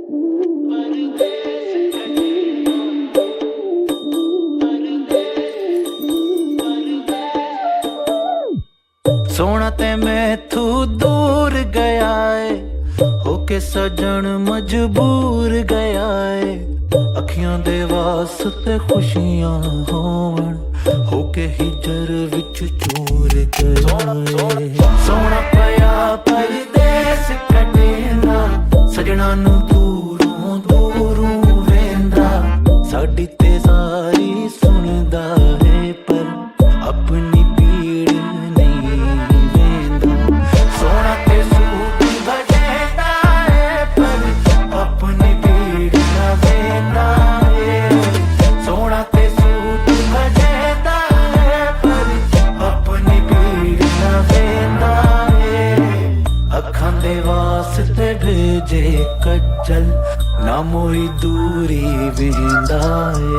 सोना ते मैथू दूर गया है, होके सजन मजबूर गया है। अखियां दे वास्ते खुशियां होवन, होके हिजर विच चूर गया है। सोना पया परदेस कटेंदा, सजना नू दूरों दूरों वेंदा। साडी ते सारी सुनदा है, पर अपनी पीड़ नहीं वेंदा। सोना ते सूट बजेंदा है, पर अपनी पीड़ ना वेंदा है। सोना ते सूट बजेंदा है, पर अपनी पीड़ ना वेंदा है। अखां दे वास्ते भेजे कज्जल, ना मोई दूरी वेंदा है।